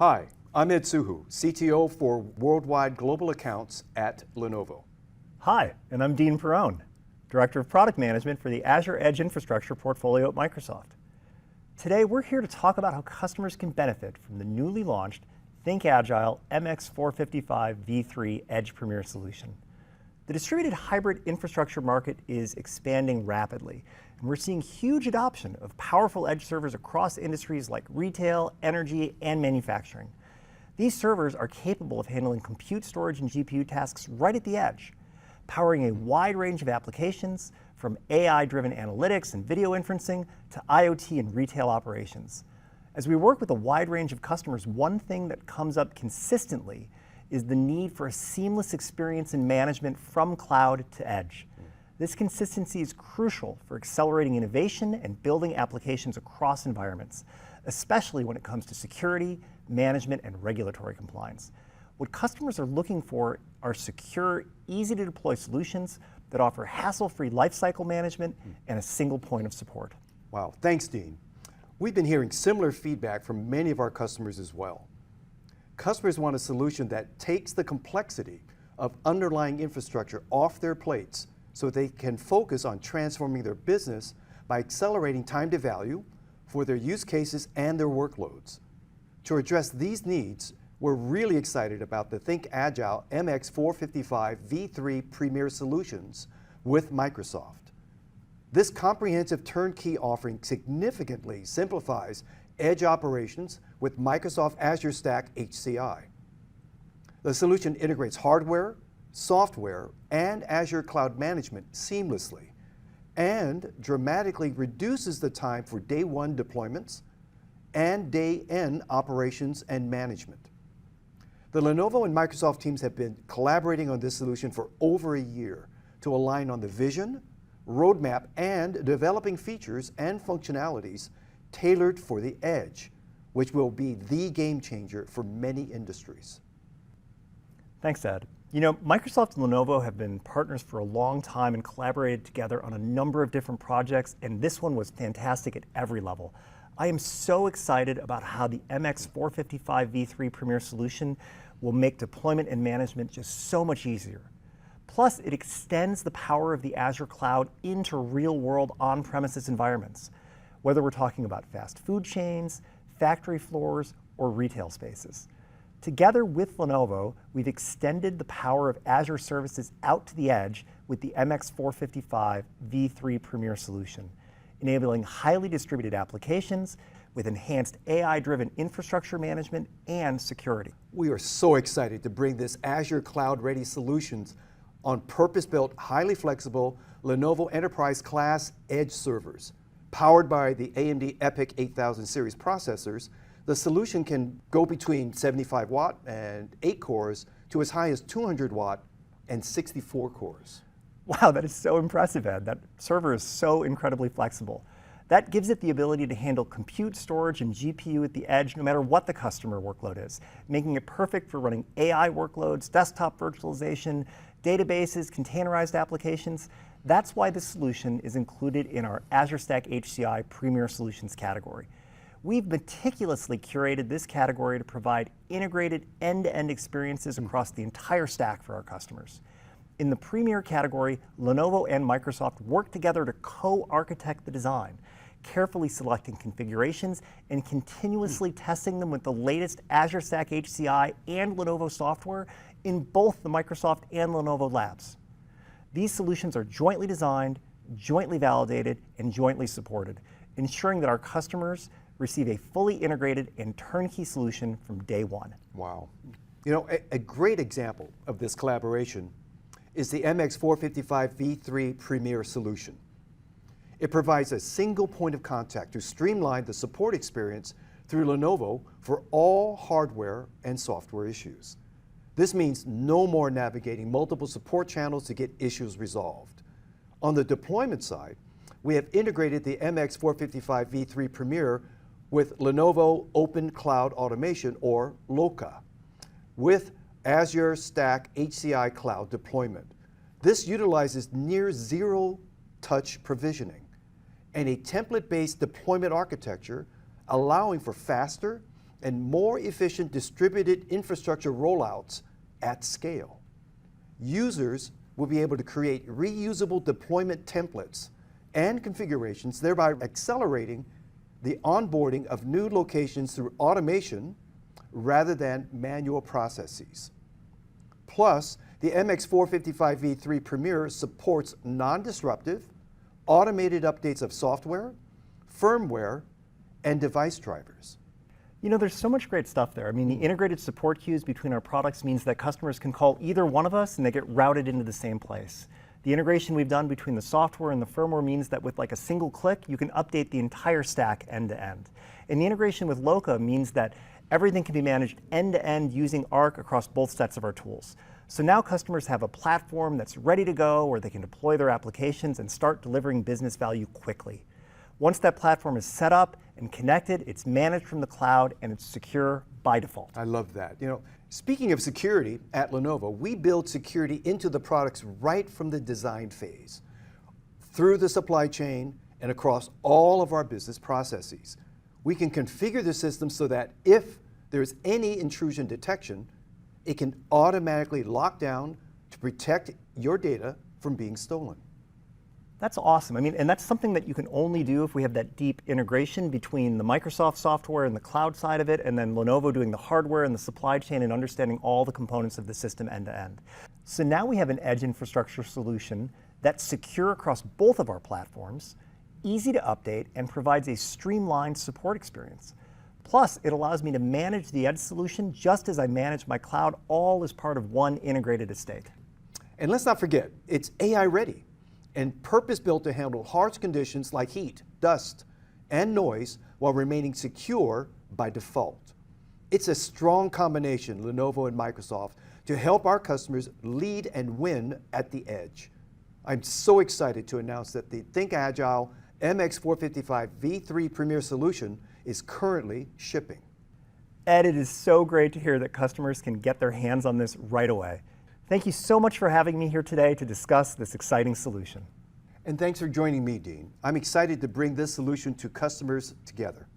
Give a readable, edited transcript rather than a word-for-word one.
Hi, I'm Soo Hoo, CTO for Worldwide Global Accounts at Lenovo. Hi, and I'm Dean Paron, Director of Product Management for the Azure Edge Infrastructure Portfolio at Microsoft. Today, we're here to talk about how customers can benefit from the newly launched ThinkAgile MX455 v3 Edge Premier solution. The distributed hybrid infrastructure market is expanding rapidly, and we're seeing huge adoption of powerful edge servers across industries like retail, energy, and manufacturing. These servers are capable of handling compute, storage, and GPU tasks right at the edge, powering a wide range of applications from AI-driven analytics and video inferencing to IoT and retail operations. As we work with a wide range of customers, one thing that comes up consistently is the need for a seamless experience in management from cloud to edge. This consistency is crucial for accelerating innovation and building applications across environments, especially when it comes to security, management, and regulatory compliance. What customers are looking for are secure, easy-to-deploy solutions that offer hassle-free lifecycle management and a single point of support. Wow, thanks, Dean. We've been hearing similar feedback from many of our customers as well. Customers want a solution that takes the complexity of underlying infrastructure off their plates so they can focus on transforming their business by accelerating time to value for their use cases and their workloads. To address these needs, we're really excited about the ThinkAgile MX455 v3 Premier Solutions with Microsoft. This comprehensive turnkey offering significantly simplifies edge operations with Microsoft Azure Stack HCI. The solution integrates hardware, software, and Azure Cloud Management seamlessly and dramatically reduces the time for day one deployments and day end operations and management. The Lenovo and Microsoft teams have been collaborating on this solution for over a year to align on the vision, roadmap, and developing features and functionalities tailored for the edge, which will be the game changer for many industries. Thanks, Ed. You know, Microsoft and Lenovo have been partners for a long time and collaborated together on a number of different projects, and this one was fantastic at every level. I am so excited about how the MX455 v3 Premier solution will make deployment and management just so much easier. Plus, it extends the power of the Azure cloud into real-world on-premises environments, whether we're talking about fast food chains, factory floors, or retail spaces. Together with Lenovo, we've extended the power of Azure services out to the edge with the MX455 v3 Premier solution, enabling highly distributed applications with enhanced AI-driven infrastructure management and security. We are so excited to bring this Azure cloud-ready solutions on purpose-built, highly flexible Lenovo Enterprise class edge servers. Powered by the AMD EPYC 8000 series processors, the solution can go between 75 watt and 8 cores to as high as 200 watt and 64 cores. Wow, that is so impressive, Ed. That server is so incredibly flexible. That gives it the ability to handle compute, storage, and GPU at the edge no matter what the customer workload is, making it perfect for running AI workloads, desktop virtualization, databases, containerized applications. That's why this solution is included in our Azure Stack HCI Premier Solutions category. We've meticulously curated this category to provide integrated end-to-end experiences across the entire stack for our customers. In the Premier category, Lenovo and Microsoft work together to co-architect the design, carefully selecting configurations and continuously testing them with the latest Azure Stack HCI and Lenovo software in both the Microsoft and Lenovo labs. These solutions are jointly designed, jointly validated, and jointly supported, ensuring that our customers receive a fully integrated and turnkey solution from day one. Wow. You know, a great example of this collaboration is the MX455 v3 Premier solution. It provides a single point of contact to streamline the support experience through Lenovo for all hardware and software issues. This means no more navigating multiple support channels to get issues resolved. On the deployment side, we have integrated the MX455 v3 Premier with Lenovo Open Cloud Automation, or LOCA, with Azure Stack HCI Cloud deployment. This utilizes near zero-touch provisioning and a template-based deployment architecture, allowing for faster and more efficient distributed infrastructure rollouts at scale. Users will be able to create reusable deployment templates and configurations, thereby accelerating the onboarding of new locations through automation rather than manual processes. Plus, the MX455 V3 Premier supports non-disruptive, automated updates of software, firmware, and device drivers. You know, there's so much great stuff there. I mean, the integrated support queues between our products means that customers can call either one of us and they get routed into the same place. The integration we've done between the software and the firmware means that with like a single click, you can update the entire stack end to end. And the integration with Loka means that everything can be managed end to end using Arc across both sets of our tools. So now customers have a platform that's ready to go where they can deploy their applications and start delivering business value quickly. Once that platform is set up and connected, it's managed from the cloud and it's secure by default. I love that. You know, speaking of security, at Lenovo, we build security into the products right from the design phase, through the supply chain and across all of our business processes. We can configure the system so that if there's any intrusion detection, it can automatically lock down to protect your data from being stolen. That's awesome. I mean, and that's something that you can only do if we have that deep integration between the Microsoft software and the cloud side of it, and then Lenovo doing the hardware and the supply chain and understanding all the components of the system end to end. So now we have an edge infrastructure solution that's secure across both of our platforms, easy to update, and provides a streamlined support experience. Plus, it allows me to manage the edge solution just as I manage my cloud, all as part of one integrated estate. And let's not forget, it's AI ready and purpose-built to handle harsh conditions like heat, dust, and noise while remaining secure by default. It's a strong combination, Lenovo and Microsoft, to help our customers lead and win at the edge. I'm so excited to announce that the ThinkAgile MX455 V3 Premier solution is currently shipping. Ed, it is so great to hear that customers can get their hands on this right away. Thank you so much for having me here today to discuss this exciting solution. And thanks for joining me, Dean. I'm excited to bring this solution to customers together.